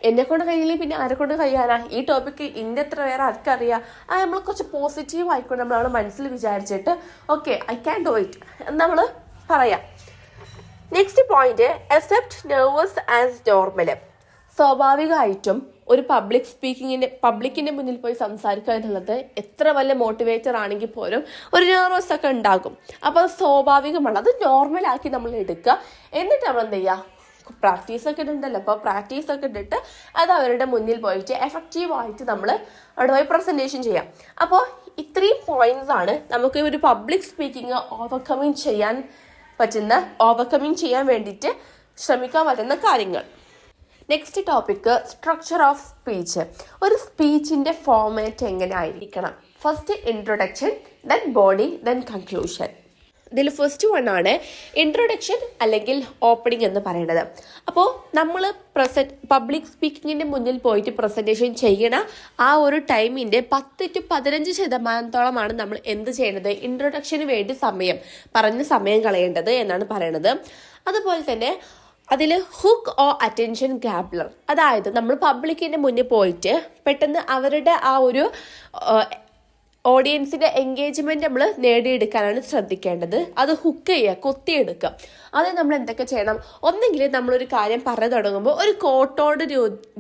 എന്നെക്കൊണ്ട് കഴിയില്ലെങ്കിൽ പിന്നെ ആരെക്കൊണ്ട് കഴിയാനാ, ഈ ടോപ്പിക്ക് ഇൻ്റെ എത്ര വേറെ ആർക്കറിയാം. നമ്മൾ കുറച്ച് പോസിറ്റീവ് ആയിക്കൊണ്ട് നമ്മൾ മനസ്സിൽ വിചാരിച്ചിട്ട് okay I can do it എന്ന് നമ്മൾ പറയാം. Next point, accept nervous as normal. സ്വാഭാവികമായിട്ടും ഒരു പബ്ലിക്കിൻ്റെ മുന്നിൽ പോയി സംസാരിക്കുക എന്നുള്ളത് എത്ര വലിയ മോട്ടിവേറ്റർ ആണെങ്കിൽ പോലും ഒരു നെർവസ് ഒക്കെ ഉണ്ടാകും. അപ്പോൾ അത് സ്വാഭാവികമാണ്, അത് നോർമലാക്കി നമ്മൾ എടുക്കുക. എന്നിട്ട് നമ്മൾ എന്ത് ചെയ്യുക, പ്രാക്ടീസൊക്കെ ഉണ്ടല്ലോ, അപ്പോൾ പ്രാക്ടീസൊക്കെ ഇട്ടിട്ട് അത് അവരുടെ മുന്നിൽ പോയിട്ട് എഫക്റ്റീവായിട്ട് നമ്മൾ അവിടെ പോയി പ്രസൻറ്റേഷൻ ചെയ്യാം. അപ്പോൾ ഇത്രയും പോയിന്റ്സ് ആണ് നമുക്ക് ഒരു പബ്ലിക് സ്പീക്കിംഗ് ഓവർകമ്മിങ് ചെയ്യാൻ വേണ്ടിയിട്ട് ശ്രമിക്കാൻ പറ്റുന്ന കാര്യങ്ങൾ. Next topic, structure of speech. ഒരു സ്പീച്ചിൻ്റെ ഫോർമാറ്റ് എങ്ങനെ ആയിരിക്കണം? First introduction, then body, then conclusion. ഇതിൽ ഫസ്റ്റ് വണ്ണാണ് ഇൻട്രൊഡക്ഷൻ അല്ലെങ്കിൽ ഓപ്പണിംഗ് എന്ന് പറയുന്നത്. അപ്പോൾ നമ്മൾ പബ്ലിക് സ്പീക്കിങ്ങിൻ്റെ മുന്നിൽ പോയിട്ട് പ്രസൻറ്റേഷൻ ചെയ്യണ ആ ഒരു ടൈമിൻ്റെ 10 to 15% നമ്മൾ എന്ത് ചെയ്യേണ്ടത്, ഇൻട്രൊഡക്ഷന് വേണ്ടി പറഞ്ഞ സമയം കളയേണ്ടത് എന്നാണ് പറയണത്. അതുപോലെ തന്നെ അതിൽ ഹുക്ക് ഓർ അറ്റൻഷൻ ഗ്രാബ്ലർ, അതായത് നമ്മൾ പബ്ലിക്കിൻ്റെ മുന്നിൽ പോയിട്ട് പെട്ടെന്ന് അവരുടെ ആ ഒരു ഓഡിയൻസിൻ്റെ എൻഗേജ്മെൻറ്റ് നമ്മൾ നേടിയെടുക്കാനാണ് ശ്രദ്ധിക്കേണ്ടത്. അത് ഹുക്ക് ചെയ്യുക, കൊത്തിയെടുക്കുക. അത് നമ്മൾ എന്തൊക്കെ ചെയ്യണം? ഒന്നെങ്കിൽ നമ്മളൊരു കാര്യം പറഞ്ഞു തുടങ്ങുമ്പോൾ ഒരു കോട്ടോട്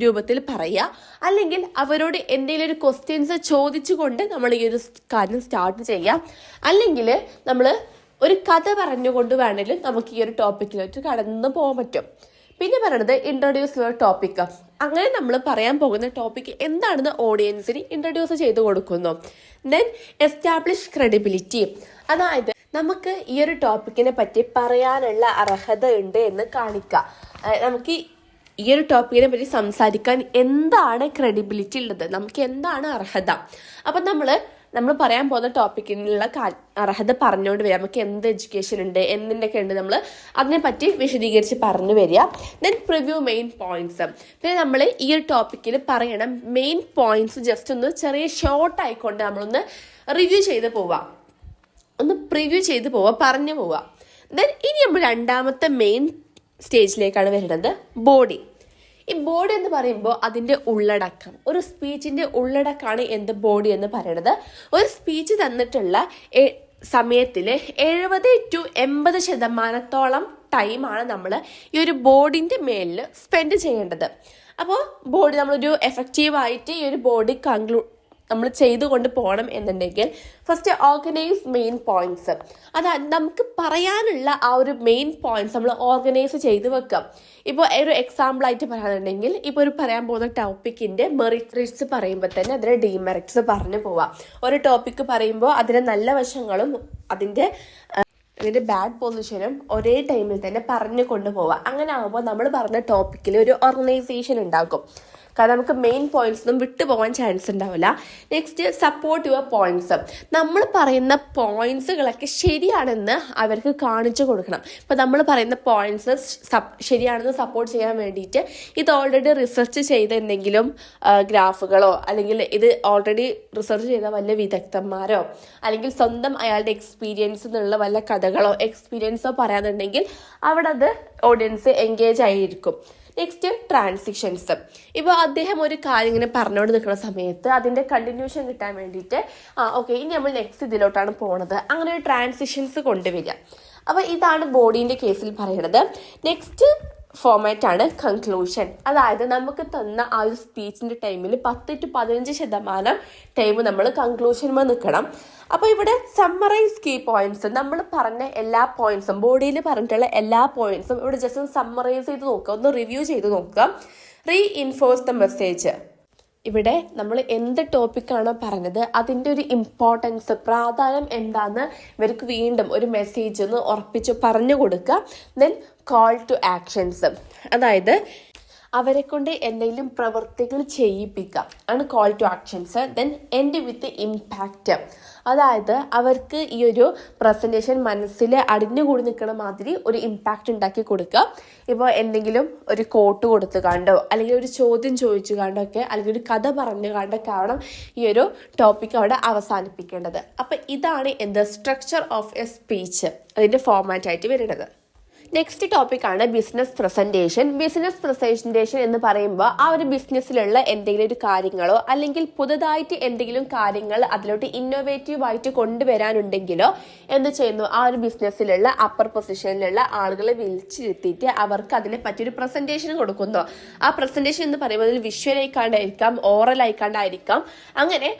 രൂപത്തിൽ പറയുക, അല്ലെങ്കിൽ അവരോട് എന്തെങ്കിലും ഒരു ക്വസ്റ്റ്യൻസ് ചോദിച്ചുകൊണ്ട് നമ്മൾ ഈ ഒരു കാര്യം സ്റ്റാർട്ട് ചെയ്യാം. അല്ലെങ്കിൽ നമ്മൾ ഒരു കഥ പറഞ്ഞുകൊണ്ട് വേണമെങ്കിലും നമുക്ക് ഈ ഒരു ടോപ്പിക്കിലോട്ട് കടന്നു പോകാൻ പറ്റും. പിന്നെ പറയുന്നത് ഇൻട്രൊഡ്യൂസ് യുവർ ടോപ്പിക്. അങ്ങനെ നമ്മൾ പറയാൻ പോകുന്ന ടോപ്പിക് എന്താണെന്ന് ഓഡിയൻസിന് ഇൻട്രൊഡ്യൂസ് ചെയ്ത് കൊടുക്കുന്നു. Then establish credibility. അതായത് നമുക്ക് ഈ ഒരു ടോപ്പിക്കിനെ പറ്റി പറയാനുള്ള അർഹത ഉണ്ട് എന്ന് കാണിക്കുക. നമുക്ക് ഈ ഒരു ടോപ്പിക്കിനെ പറ്റി സംസാരിക്കാൻ എന്താണ് ക്രെഡിബിലിറ്റി ഉള്ളത്, നമുക്ക് എന്താണ് അർഹത. അപ്പം നമ്മൾ പറയാൻ പോകുന്ന ടോപ്പിക്കിനുള്ള അർഹത പറഞ്ഞുകൊണ്ട് വരിക. നമുക്ക് എന്ത് എഡ്യൂക്കേഷൻ ഉണ്ട്, എന്തിൻ്റെയൊക്കെ ഉണ്ട്, നമ്മൾ അതിനെപ്പറ്റി വിശദീകരിച്ച് പറഞ്ഞു വരിക. Then preview main points. പിന്നെ നമ്മൾ ഈ ഒരു ടോപ്പിക്കിൽ പറയണം മെയിൻ പോയിന്റ്സ് ജസ്റ്റ് ഒന്ന് ചെറിയ ഷോർട്ട് ആയിക്കൊണ്ട് നമ്മളൊന്ന് റിവ്യൂ ചെയ്ത് പോവുക, ഒന്ന് പ്രിവ്യൂ ചെയ്ത് പോവുക, പറഞ്ഞു പോവുക. ദെൻ ഇനി നമ്മൾ രണ്ടാമത്തെ മെയിൻ സ്റ്റേജിലേക്കാണ് വരുന്നത്, ബോഡി. ഈ ബോഡി എന്ന് പറയുമ്പോൾ അതിൻ്റെ ഉള്ളടക്കം, ഒരു സ്പീച്ചിൻ്റെ ഉള്ളടക്കമാണ് എന്ത് ബോഡി എന്ന് പറയുന്നത്. ഒരു സ്പീച്ച് തന്നിട്ടുള്ള സമയത്തിൽ 70 to 80% ടൈമാണ് നമ്മൾ ഈ ഒരു ബോഡിൻ്റെ മേലിൽ സ്പെൻഡ് ചെയ്യേണ്ടത്. അപ്പോൾ ബോഡി നമ്മളൊരു എഫക്റ്റീവായിട്ട് ഈ ഒരു ബോഡി നമ്മൾ ചെയ്തുകൊണ്ട് പോകണം എന്നുണ്ടെങ്കിൽ ഫസ്റ്റ് ഓർഗനൈസ് മെയിൻ പോയിന്റ്സ്. അതായത് നമുക്ക് പറയാനുള്ള ആ ഒരു മെയിൻ പോയിന്റ്സ് നമ്മൾ ഓർഗനൈസ് ചെയ്ത് വെക്കാം. ഇപ്പോൾ ഒരു എക്സാമ്പിളായിട്ട് പറയാനുണ്ടെങ്കിൽ ഇപ്പോൾ ഒരു പറയാൻ പോകുന്ന ടോപ്പിക്കിൻ്റെ മെറിറ്റ്സ് പറയുമ്പോൾ തന്നെ അതിൻ്റെ ഡിമെറിറ്റ്സ് പറഞ്ഞു പോവാം. ഒരു ടോപ്പിക്ക് പറയുമ്പോൾ അതിൻ്റെ നല്ല വശങ്ങളും അതിൻ്റെ ബാഡ് പൊസിഷനും ഒരേ ടൈമിൽ തന്നെ പറഞ്ഞു കൊണ്ടുപോവാം. അങ്ങനെ ആകുമ്പോൾ നമ്മൾ പറഞ്ഞ ടോപ്പിക്കിൽ ഒരു ഓർഗനൈസേഷൻ ഉണ്ടാക്കും. കാരണം നമുക്ക് മെയിൻ പോയിന്റ്സൊന്നും വിട്ടുപോകാൻ ചാൻസ് ഉണ്ടാവില്ല. Next support your points. നമ്മൾ പറയുന്ന പോയിന്റ്സുകളൊക്കെ ശരിയാണെന്ന് അവർക്ക് കാണിച്ചു കൊടുക്കണം. ഇപ്പോൾ നമ്മൾ പറയുന്ന പോയിന്റ്സ് ശരിയാണെന്ന് സപ്പോർട്ട് ചെയ്യാൻ വേണ്ടിയിട്ട് ഇത് ഓൾറെഡി റിസർച്ച് ചെയ്ത എന്തെങ്കിലും ഗ്രാഫുകളോ അല്ലെങ്കിൽ ഇത് ഓൾറെഡി റിസർച്ച് ചെയ്ത വല്ല വിദഗ്ധന്മാരോ അല്ലെങ്കിൽ സ്വന്തം അയാളുടെ എക്സ്പീരിയൻസ് എന്നുള്ള വല്ല കഥകളോ എക്സ്പീരിയൻസോ പറയാനുണ്ടെങ്കിൽ അവിടെ അത് ഓഡിയൻസ് എൻഗേജ് ആയിരിക്കും. Next transitions. ഇപ്പോൾ അദ്ദേഹം ഒരു കാര്യം ഇങ്ങനെ പറഞ്ഞുകൊണ്ട് നിൽക്കുന്ന സമയത്ത് അതിൻ്റെ കണ്ടിന്യൂഷൻ കിട്ടാൻ വേണ്ടിയിട്ട് ഓക്കെ ഇനി നമ്മൾ നെക്സ്റ്റ് ഇതിലോട്ടാണ് പോണത്, അങ്ങനെ ഒരു ട്രാൻസിഷൻസ് കൊണ്ടുവരിക. അപ്പോൾ ഇതാണ് ബോഡീൻ്റെ കേസിൽ പറയുന്നത്. നെക്സ്റ്റ് ഫോമാറ്റാണ് കൺക്ലൂഷൻ. അതായത് നമുക്ക് തന്ന ആ ഒരു സ്പീച്ചിൻ്റെ ടൈമിൽ 10 to 15% ടൈം നമ്മൾ കൺക്ലൂഷനുമ്പോൾ നിൽക്കണം. അപ്പോൾ ഇവിടെ സമ്മറൈസ് കീ പോയിന്റ്സ്, നമ്മൾ പറഞ്ഞ എല്ലാ പോയിന്റ്സും ബോഡിയിൽ പറഞ്ഞിട്ടുള്ള എല്ലാ പോയിന്റ്സും ഇവിടെ ജസ്റ്റ് ഒന്ന് സമ്മറൈസ് ചെയ്ത് നോക്കുക, ഒന്ന് റിവ്യൂ ചെയ്ത് നോക്കുക. Reinforce the message. ഇവിടെ നമ്മൾ എന്ത് ടോപ്പിക്കാണോ പറഞ്ഞത് അതിൻ്റെ ഒരു ഇമ്പോർട്ടൻസ്, പ്രാധാന്യം എന്താണെന്ന് ഇവർക്ക് വീണ്ടും ഒരു മെസ്സേജ് ഒന്ന് ഉറപ്പിച്ച് പറഞ്ഞു കൊടുക്കുക. Then call to actions. അതായത് അവരെ കൊണ്ട് എന്തെങ്കിലും പ്രവൃത്തികൾ ചെയ്യിപ്പിക്കാം ആണ് call to actions. Then end with impact. അതായത് അവർക്ക് ഈ ഒരു പ്രസൻറ്റേഷൻ മനസ്സിൽ അടിഞ്ഞുകൂടി നിൽക്കുന്ന മാതിരി ഒരു ഇമ്പാക്റ്റ് ഉണ്ടാക്കി കൊടുക്കുക. ഇപ്പോൾ എന്തെങ്കിലും ഒരു കോട്ട് കൊടുത്തു കണ്ടോ അല്ലെങ്കിൽ ഒരു ചോദ്യം ചോദിച്ചു കണ്ടോ ഒക്കെ അല്ലെങ്കിൽ ഒരു കഥ പറഞ്ഞു കണ്ടൊക്കെ ആവണം ഈ ഒരു ടോപ്പിക് അവിടെ അവസാനിപ്പിക്കേണ്ടത്. അപ്പം ഇതാണ് എന്ത് സ്ട്രക്ചർ ഓഫ് എ സ്പീച്ച്, അതിൻ്റെ ഫോമാറ്റായിട്ട് വരുന്നത്. നെക്സ്റ്റ് ടോപ്പിക്കാണ് ബിസിനസ് പ്രസൻറ്റേഷൻ. ബിസിനസ് പ്രസൻറ്റേഷൻ എന്ന് പറയുമ്പോൾ ആ ഒരു ബിസിനസ്സിലുള്ള എന്തെങ്കിലും ഒരു കാര്യങ്ങളോ അല്ലെങ്കിൽ പുതുതായിട്ട് എന്തെങ്കിലും കാര്യങ്ങൾ അതിലോട്ട് ഇന്നോവേറ്റീവായിട്ട് കൊണ്ടുവരാനുണ്ടെങ്കിലോ എന്ത് ചെയ്യുന്നു, ആ ഒരു ബിസിനസ്സിലുള്ള അപ്പർ പൊസിഷനിലുള്ള ആളുകളെ വിളിച്ചിരുത്തിയിട്ട് അവർക്ക് അതിനെ പറ്റിയൊരു പ്രസൻറ്റേഷൻ കൊടുക്കുന്നു. ആ പ്രസൻറ്റേഷൻ എന്ന് പറയുമ്പോൾ ഒരു വിഷ്വൽ ആയിക്കാണ്ടായിരിക്കാം, ഓറൽ ആയിക്കാണ്ടായിരിക്കാം. അങ്ങനെ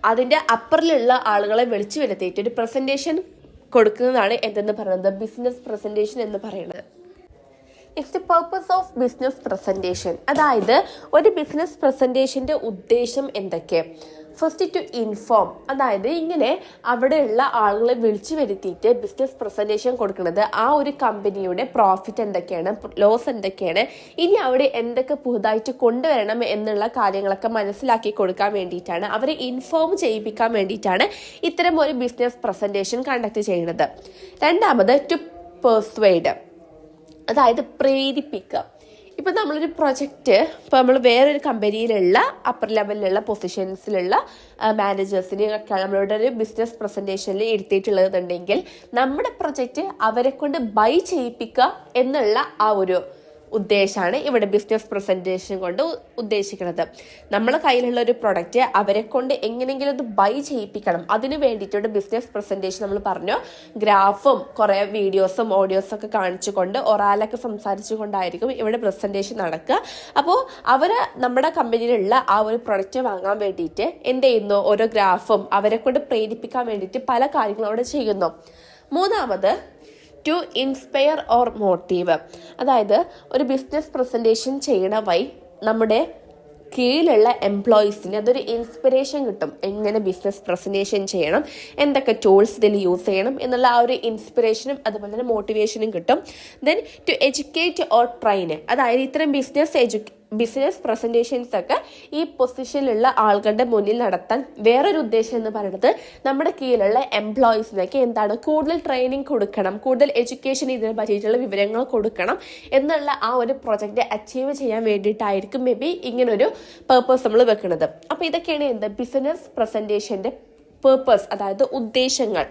അതിൻ്റെ അപ്പറിലുള്ള ആളുകളെ വിളിച്ചു വരുത്തിയിട്ട് ഒരു പ്രസൻറ്റേഷൻ കൊടുക്കുന്നതാണ് എന്തെന്ന് പറയുന്നത് ബിസിനസ് പ്രസൻറ്റേഷൻ എന്ന് പറയുന്നത്. Next purpose of business presentation. അതായത് ഒരു ബിസിനസ് പ്രസൻറ്റേഷൻ്റെ ഉദ്ദേശം എന്തൊക്കെ? First to inform. അതായത് ഇങ്ങനെ അവിടെയുള്ള ആളുകളെ വിളിച്ചു വരുത്തിയിട്ട് ബിസിനസ് പ്രസൻറ്റേഷൻ കൊടുക്കുന്നത് ആ ഒരു കമ്പനിയുടെ പ്രോഫിറ്റ് എന്തൊക്കെയാണ്, ലോസ് എന്തൊക്കെയാണ്, ഇനി അവിടെ എന്തൊക്കെ പുതുതായിട്ട് കൊണ്ടുവരണം എന്നുള്ള കാര്യങ്ങളൊക്കെ മനസ്സിലാക്കി കൊടുക്കാൻ വേണ്ടിയിട്ടാണ്, അവരെ ഇൻഫോം ചെയ്യിപ്പിക്കാൻ വേണ്ടിയിട്ടാണ് ഇത്തരം ഒരു ബിസിനസ് പ്രസൻറ്റേഷൻ കണ്ടക്ട് ചെയ്യുന്നത്. രണ്ടാമത് ടു പെർസ്വേഡ്. അതായത് പ്രേരിപ്പിക്കുക. ഇപ്പം നമ്മളൊരു പ്രൊജക്റ്റ് ഇപ്പോൾ നമ്മൾ വേറൊരു കമ്പനിയിലുള്ള അപ്പർ ലെവലിലുള്ള പൊസിഷൻസിലുള്ള മാനേജേഴ്സിനെ ഒക്കെ നമ്മളുടെ ഒരു ബിസിനസ് പ്രസൻറ്റേഷനിൽ എടുത്തിട്ടുള്ളതെന്നുണ്ടെങ്കിൽ നമ്മുടെ പ്രൊജക്റ്റ് അവരെ കൊണ്ട് ബൈ ചെയ്യിപ്പിക്കുക എന്നുള്ള ആ ഒരു ഉദ്ദേശമാണ് ഇവിടെ ബിസിനസ് പ്രസൻറ്റേഷൻ കൊണ്ട് ഉദ്ദേശിക്കുന്നത്. നമ്മളെ കയ്യിലുള്ള ഒരു പ്രൊഡക്റ്റ് അവരെ കൊണ്ട് എങ്ങനെയെങ്കിലും അത് ബൈ ചെയ്യിപ്പിക്കണം, അതിന് വേണ്ടിയിട്ടുണ്ട് ബിസിനസ് പ്രസൻറ്റേഷൻ. നമ്മൾ പറഞ്ഞു ഗ്രാഫും കുറേ വീഡിയോസും ഓഡിയോസൊക്കെ കാണിച്ചുകൊണ്ട് ഒരാളൊക്കെ സംസാരിച്ചു കൊണ്ടായിരിക്കും ഇവിടെ പ്രസൻറ്റേഷൻ നടക്കുക. അപ്പോൾ അവർ നമ്മുടെ കമ്പനിയിലുള്ള ആ ഒരു പ്രൊഡക്റ്റ് വാങ്ങാൻ വേണ്ടിയിട്ട് എന്ത് ചെയ്യുന്നു, ഓരോ ഗ്രാഫും അവരെ കൊണ്ട് പ്രേരിപ്പിക്കാൻ വേണ്ടിയിട്ട് പല കാര്യങ്ങളും അവിടെ ചെയ്യുന്നു. മൂന്നാമത് ടു ഇൻസ്പയർ ഓർ മോട്ടീവ്. അതായത് ഒരു ബിസിനസ് പ്രസൻറ്റേഷൻ ചെയ്യണ വഴി നമ്മുടെ കീഴിലുള്ള എംപ്ലോയീസിന് അതൊരു ഇൻസ്പിറേഷൻ കിട്ടും. എങ്ങനെ ബിസിനസ് പ്രസൻറ്റേഷൻ ചെയ്യണം, എന്തൊക്കെ ടൂൾസ് ഇതിൽ യൂസ് ചെയ്യണം എന്നുള്ള ആ ഒരു ഇൻസ്പിറേഷനും അതുപോലെ തന്നെ മോട്ടിവേഷനും കിട്ടും. Then to educate or train. അതായത് ഇത്തരം ബിസിനസ് പ്രസൻറ്റേഷൻസ് ഒക്കെ ഈ പൊസിഷനിലുള്ള ആളുകളുടെ മുന്നിൽ നടത്താൻ വേറൊരു ഉദ്ദേശം എന്ന് പറയുന്നത് നമ്മുടെ കീഴിലുള്ള എംപ്ലോയീസിനൊക്കെ എന്താണ് കൂടുതൽ ട്രെയിനിങ് കൊടുക്കണം, കൂടുതൽ എഡ്യൂക്കേഷൻ ഇതിനെ പറ്റിയിട്ടുള്ള വിവരങ്ങൾ കൊടുക്കണം എന്നുള്ള ആ ഒരു പ്രൊജക്റ്റ് അച്ചീവ് ചെയ്യാൻ വേണ്ടിയിട്ടായിരിക്കും മേ ബി ഇങ്ങനൊരു പേർപ്പസ് നമ്മൾ വെക്കുന്നത്. അപ്പോൾ ഇതൊക്കെയാണ് എന്ത് ബിസിനസ് പ്രസൻറ്റേഷൻ്റെ പേർപ്പസ്, അതായത് ഉദ്ദേശങ്ങൾ.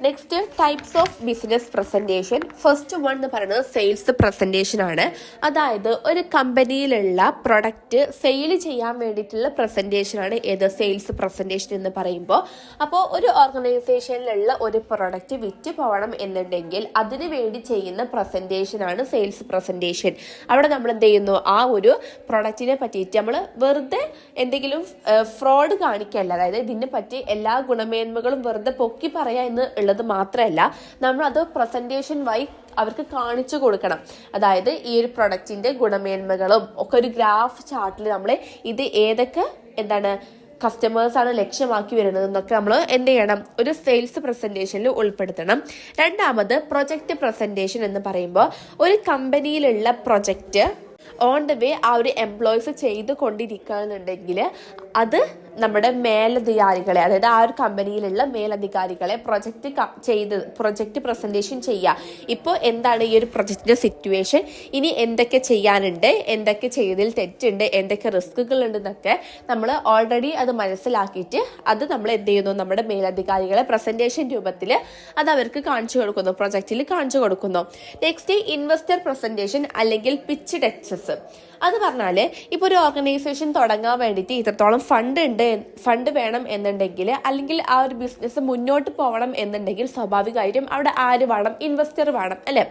Next types of business presentation. First one എന്ന് പറയുന്നത് സെയിൽസ് പ്രസൻറ്റേഷൻ ആണ്. അതായത് ഒരു കമ്പനിയിലുള്ള പ്രൊഡക്റ്റ് സെയിൽ ചെയ്യാൻ വേണ്ടിയിട്ടുള്ള പ്രസൻറ്റേഷനാണ് ഏത് സെയിൽസ് പ്രസൻറ്റേഷൻ എന്ന് പറയുമ്പോൾ. അപ്പോൾ ഒരു ഓർഗനൈസേഷനിലുള്ള ഒരു പ്രൊഡക്റ്റ് വിറ്റ് പോകണം എന്നുണ്ടെങ്കിൽ അതിന് വേണ്ടി ചെയ്യുന്ന പ്രസൻറ്റേഷനാണ് സെയിൽസ് പ്രസൻറ്റേഷൻ. അവിടെ നമ്മൾ എന്ത് ചെയ്യുന്നു, ആ ഒരു പ്രൊഡക്റ്റിനെ പറ്റിയിട്ട് നമ്മൾ വെറുതെ എന്തെങ്കിലും ഫ്രോഡ് കാണിക്കല്ല. അതായത് ഇതിനെ പറ്റി എല്ലാ ഗുണമേന്മകളും വെറുതെ പൊക്കി പറയാ എന്ന് ഉള്ളത് മാത്രമല്ല, നമ്മളത് പ്രസന്റേഷൻ വഴി അവർക്ക് കാണിച്ചു കൊടുക്കണം. അതായത് ഈ ഒരു പ്രൊഡക്റ്റിന്റെ ഗുണമേന്മകളും ഒക്കെ ഒരു ഗ്രാഫ് ചാർട്ടിൽ നമ്മൾ ഇത് ഏതൊക്കെ കസ്റ്റമേഴ്സാണ് ലക്ഷ്യമാക്കി വരുന്നത് എന്നൊക്കെ നമ്മൾ എന്ത് ചെയ്യണം, ഒരു സെയിൽസ് പ്രസന്റേഷനിൽ ഉൾപ്പെടുത്തണം. രണ്ടാമത് പ്രൊജക്റ്റ് പ്രസന്റേഷൻ എന്ന് പറയുമ്പോൾ ഒരു കമ്പനിയിലുള്ള പ്രൊജക്റ്റ് ഓൺ ദ വേ ആ ഒരു എംപ്ലോയീസ് ചെയ്ത് കൊണ്ടിരിക്കുകയാണെന്നുണ്ടെങ്കിൽ അത് നമ്മുടെ മേലധികാരികളെ, അതായത് ആ ഒരു കമ്പനിയിലുള്ള മേലധികാരികളെ പ്രൊജക്റ്റ് പ്രസൻറ്റേഷൻ ചെയ്യുക. ഇപ്പോൾ എന്താണ് ഈ ഒരു പ്രൊജക്റ്റിൻ്റെ സിറ്റുവേഷൻ, ഇനി എന്തൊക്കെ ചെയ്യാനുണ്ട്, എന്തൊക്കെ ചെയ്തതിൽ തെറ്റുണ്ട്, എന്തൊക്കെ റിസ്കുകൾ ഉണ്ടെന്നൊക്കെ നമ്മൾ ഓൾറെഡി അത് മനസ്സിലാക്കിയിട്ട് അത് നമ്മൾ എന്ത് ചെയ്യുന്നു, നമ്മുടെ മേലധികാരികളെ പ്രസൻറ്റേഷൻ രൂപത്തിൽ അത് അവർക്ക് കാണിച്ചു കൊടുക്കുന്നു, പ്രൊജക്റ്റിൽ കാണിച്ചു കൊടുക്കുന്നു. നെക്സ്റ്റ് ഇൻവെസ്റ്റർ പ്രസൻറ്റേഷൻ അല്ലെങ്കിൽ പിച്ച് ഡെക്സസ്. അത് പറഞ്ഞാൽ ഇപ്പോൾ ഒരു ഓർഗനൈസേഷൻ തുടങ്ങാൻ വേണ്ടിയിട്ട് ഇത്രത്തോളം ഫണ്ട് വേണം എന്നുണ്ടെങ്കിൽ, അല്ലെങ്കിൽ ആ ഒരു ബിസിനസ് മുന്നോട്ട് പോകണം എന്നുണ്ടെങ്കിൽ സ്വാഭാവികമായിട്ടും അവിടെ ആര് വേണം, ഇൻവെസ്റ്റർ വേണം അല്ലേ.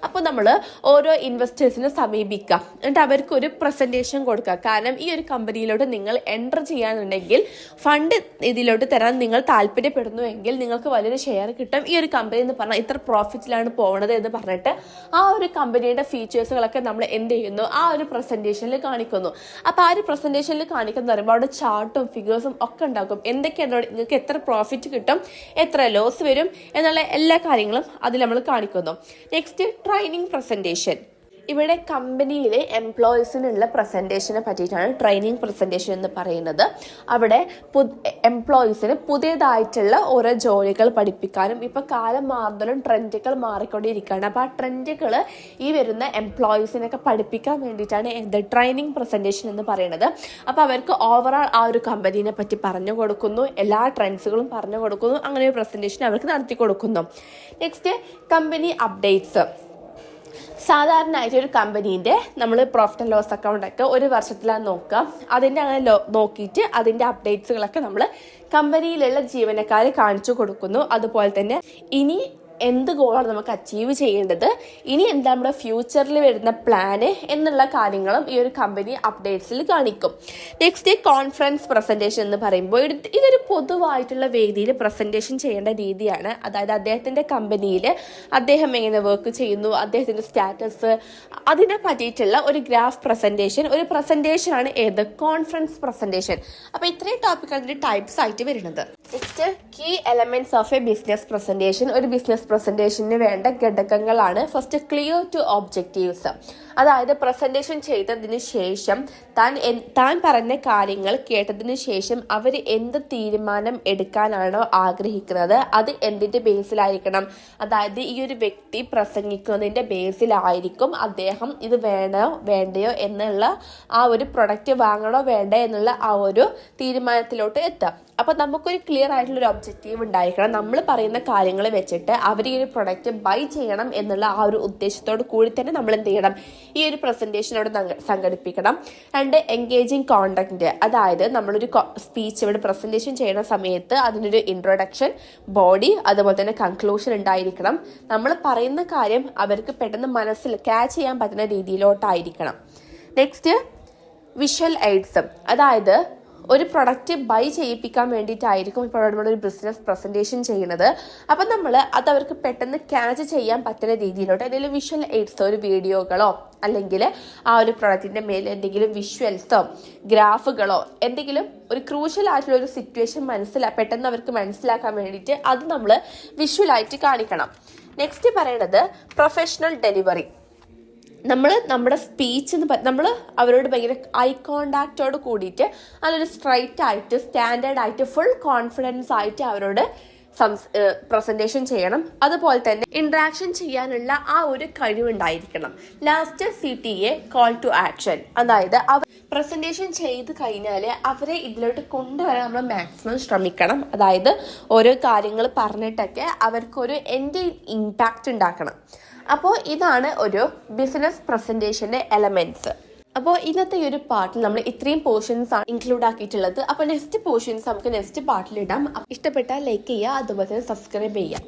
അപ്പോൾ നമ്മൾ ഓരോ ഇൻവെസ്റ്റേഴ്സിനെ സമീപിക്കുക, എന്നിട്ട് അവർക്കൊരു പ്രസൻറ്റേഷൻ കൊടുക്കുക. കാരണം ഈ ഒരു കമ്പനിയിലോട്ട് നിങ്ങൾ എൻ്റർ ചെയ്യാനുണ്ടെങ്കിൽ ഫണ്ട് ഇതിലോട്ട് തരാൻ നിങ്ങൾ താല്പര്യപ്പെടുന്നുവെങ്കിൽ നിങ്ങൾക്ക് വലിയൊരു ഷെയർ കിട്ടും. ഈ ഒരു കമ്പനി എന്ന് പറഞ്ഞാൽ ഇത്ര പ്രോഫിറ്റിലാണ് പോകുന്നത് എന്ന് പറഞ്ഞിട്ട് ആ ഒരു കമ്പനിയുടെ ഫീച്ചേഴ്സുകളൊക്കെ നമ്മൾ എന്ത് ചെയ്യുന്നു, ആ ഒരു പ്രസന്റേഷനിൽ കാണിക്കുന്നു. അപ്പോൾ ആ ഒരു പ്രസന്റേഷനിൽ കാണിക്കുന്ന പറയുമ്പോൾ അവിടെ ചാർട്ടും ഫിഗേഴ്സും ഒക്കെ ഉണ്ടാക്കും. എന്തൊക്കെയാണ് നിങ്ങൾക്ക് എത്ര പ്രോഫിറ്റ് കിട്ടും, എത്ര ലോസ് വരും എന്നുള്ള എല്ലാ കാര്യങ്ങളും അതിൽ നമ്മൾ കാണിക്കുന്നു. Next training presentation. ഇവിടെ കമ്പനിയിലെ എംപ്ലോയീസിനുള്ള പ്രസൻറ്റേഷനെ പറ്റിയിട്ടാണ് ട്രെയിനിങ് പ്രസൻറ്റേഷൻ എന്ന് പറയുന്നത്. അവിടെ എംപ്ലോയീസിന് പുതിയതായിട്ടുള്ള ഓരോ ജോലികൾ പഠിപ്പിക്കാനും, ഇപ്പോൾ കാലം മാറുന്നതും ട്രെൻഡുകൾ മാറിക്കൊണ്ടിരിക്കുകയാണ്. അപ്പോൾ ആ ട്രെൻഡുകൾ ഈ വരുന്ന എംപ്ലോയീസിനൊക്കെ പഠിപ്പിക്കാൻ വേണ്ടിയിട്ടാണ് ട്രെയിനിങ് പ്രസൻറ്റേഷൻ എന്ന് പറയുന്നത്. അപ്പോൾ അവർക്ക് ഓവറോൾ ആ ഒരു കമ്പനീനെ പറ്റി പറഞ്ഞു കൊടുക്കുന്നു, എല്ലാ ട്രെൻഡ്സുകളും പറഞ്ഞു കൊടുക്കുന്നു, അങ്ങനെ ഒരു പ്രസൻറ്റേഷൻ അവർക്ക് നടത്തി കൊടുക്കുന്നു. Next company updates. സാധാരണയായിട്ട് ഒരു കമ്പനീൻ്റെ നമ്മൾ പ്രോഫിറ്റ് ആൻഡ് ലോസ് അക്കൗണ്ടൊക്കെ ഒരു വർഷത്തിലാണ് നോക്കുക. അതിൻ്റെ അങ്ങനെ നോക്കിയിട്ട് അതിൻ്റെ അപ്ഡേറ്റ്സുകളൊക്കെ നമ്മൾ കമ്പനിയിലുള്ള ജീവനക്കാരെ കാണിച്ചു കൊടുക്കുന്നു. അതുപോലെ തന്നെ ഇനി എന്ത് ഗോളാണ് നമുക്ക് അച്ചീവ് ചെയ്യേണ്ടത്, ഇനി എന്താ നമ്മുടെ ഫ്യൂച്ചറിൽ വരുന്ന പ്ലാന് എന്നുള്ള കാര്യങ്ങളും ഈ ഒരു കമ്പനി അപ്ഡേറ്റ്സിൽ കാണിക്കും. നെക്സ്റ്റ് കോൺഫറൻസ് പ്രസൻറ്റേഷൻ എന്ന് പറയുമ്പോൾ ഇതൊരു പൊതുവായിട്ടുള്ള വേദിയിൽ പ്രസൻറ്റേഷൻ ചെയ്യേണ്ട രീതിയാണ്. അതായത് അദ്ദേഹത്തിൻ്റെ കമ്പനിയിൽ അദ്ദേഹം എങ്ങനെ വർക്ക് ചെയ്യുന്നു, അദ്ദേഹത്തിൻ്റെ സ്റ്റാറ്റസ്, അതിനെ പറ്റിയിട്ടുള്ള ഒരു ഗ്രാഫ് പ്രസൻറ്റേഷൻ, ഒരു പ്രസൻറ്റേഷനാണ് ഏത് കോൺഫറൻസ് പ്രസൻറ്റേഷൻ. അപ്പോൾ ഇത്രയും ടോപ്പിക് അതിൻ്റെ ടൈപ്സ് ആയിട്ട് വരുന്നത്. Next key elements of a business presentation. ഒരു ബിസിനസ് പ്രസൻറ്റേഷന് വേണ്ട ഘടകങ്ങളാണ്. First clear to objectives. അതായത് പ്രസൻറ്റേഷൻ ചെയ്തതിന് ശേഷം താൻ പറഞ്ഞ കാര്യങ്ങൾ കേട്ടതിന് ശേഷം അവർ എന്ത് തീരുമാനം എടുക്കാനാണോ ആഗ്രഹിക്കുന്നത് അത് എന്തിൻ്റെ ബേസിലായിരിക്കണം. അതായത് ഈ ഒരു വ്യക്തി പ്രസംഗിക്കുന്നതിൻ്റെ ബേസിലായിരിക്കും അദ്ദേഹം ഇത് വേണ്ടയോ എന്നുള്ള ആ ഒരു പ്രൊഡക്റ്റ് വാങ്ങണോ വേണ്ടോ എന്നുള്ള ആ ഒരു തീരുമാനത്തിലോട്ട് എത്താം. അപ്പോൾ നമുക്കൊരു ക്ലിയർ ആയിട്ടുള്ളൊരു ഒബ്ജക്റ്റീവ് ഉണ്ടായിരിക്കണം. നമ്മൾ പറയുന്ന കാര്യങ്ങൾ വെച്ചിട്ട് അവർ ഈ ഒരു പ്രൊഡക്റ്റ് ബൈ ചെയ്യണം എന്നുള്ള ആ ഒരു ഉദ്ദേശത്തോട് കൂടി തന്നെ നമ്മൾ എന്ത് ചെയ്യണം, ഈ ഒരു പ്രസൻറ്റേഷനോട് സംഘടിപ്പിക്കണം. രണ്ട് എൻഗേജിങ് കോണ്ടന്റ്. അതായത് നമ്മളൊരു സ്പീച്ച് ഇവിടെ പ്രസൻറ്റേഷൻ ചെയ്യുന്ന സമയത്ത് അതിനൊരു ഇൻട്രൊഡക്ഷൻ, ബോഡി, അതുപോലെ തന്നെ കൺക്ലൂഷൻ ഉണ്ടായിരിക്കണം. നമ്മൾ പറയുന്ന കാര്യം അവർക്ക് പെട്ടെന്ന് മനസ്സിൽ ക്യാച്ച് ചെയ്യാൻ പറ്റുന്ന രീതിയിലോട്ടായിരിക്കണം. Next visual AIDS. അതായത് ഒരു പ്രൊഡക്റ്റ് ബൈ ചെയ്യിപ്പിക്കാൻ വേണ്ടിയിട്ടായിരിക്കും ഇപ്പോൾ നമ്മളൊരു ബിസിനസ് പ്രസൻറ്റേഷൻ ചെയ്യുന്നത്. അപ്പം നമ്മൾ അത് അവർക്ക് പെട്ടെന്ന് ക്യാച്ച് ചെയ്യാൻ പറ്റുന്ന രീതിയിലോട്ട് എന്തെങ്കിലും വിഷ്വൽ എയ്ഡ്സോ ഒരു വീഡിയോകളോ അല്ലെങ്കിൽ ആ ഒരു പ്രൊഡക്റ്റിൻ്റെ മേലെ എന്തെങ്കിലും വിഷ്വൽസോ ഗ്രാഫുകളോ എന്തെങ്കിലും ഒരു ക്രൂഷ്യൽ ആയിട്ടുള്ള ഒരു സിറ്റുവേഷൻ പെട്ടെന്ന് അവർക്ക് മനസ്സിലാക്കാൻ വേണ്ടിയിട്ട് അത് നമ്മൾ വിഷ്വലായിട്ട് കാണിക്കണം. നെക്സ്റ്റ് പറയണത് പ്രൊഫഷണൽ ഡെലിവറി. നമ്മുടെ സ്പീച്ച് നമ്മൾ അവരോട് ഭയങ്കര ഐ കോണ്ടാക്റ്റോട് കൂടിയിട്ട് അതൊരു സ്ട്രൈറ്റ് ആയിട്ട് സ്റ്റാൻഡേർഡ് ആയിട്ട് ഫുൾ കോൺഫിഡൻസ് ആയിട്ട് അവരോട് പ്രസൻറ്റേഷൻ ചെയ്യണം. അതുപോലെ തന്നെ ഇൻട്രാക്ഷൻ ചെയ്യാനുള്ള ആ ഒരു കഴിവുണ്ടായിരിക്കണം. Last CTA call to action, അതായത് അവർ പ്രസൻറ്റേഷൻ ചെയ്ത് കഴിഞ്ഞാൽ അവരെ ഇതിലോട്ട് കൊണ്ടുവരാൻ നമ്മൾ മാക്സിമം ശ്രമിക്കണം. അതായത് ഓരോ കാര്യങ്ങൾ പറഞ്ഞിട്ടൊക്കെ അവർക്കൊരു എൻഡ് ഇമ്പാക്റ്റ് ഉണ്ടാക്കണം. അപ്പോൾ ഇതാണ് ഒരു ബിസിനസ് പ്രസൻറ്റേഷൻ്റെ എലമെൻറ്റ്സ്. അപ്പോൾ ഇന്നത്തെ ഈ ഒരു പാർട്ടിൽ നമ്മൾ ഇത്രയും പോർഷൻസ് ആണ് ഇൻക്ലൂഡ് ആക്കിയിട്ടുള്ളത്. അപ്പോൾ നെക്സ്റ്റ് പോർഷൻസ് നമുക്ക് നെക്സ്റ്റ് പാർട്ടിലിടാം. ഇഷ്ടപ്പെട്ടാൽ ലൈക്ക് ചെയ്യുക, അതുപോലെ തന്നെ സബ്സ്ക്രൈബ് ചെയ്യുക.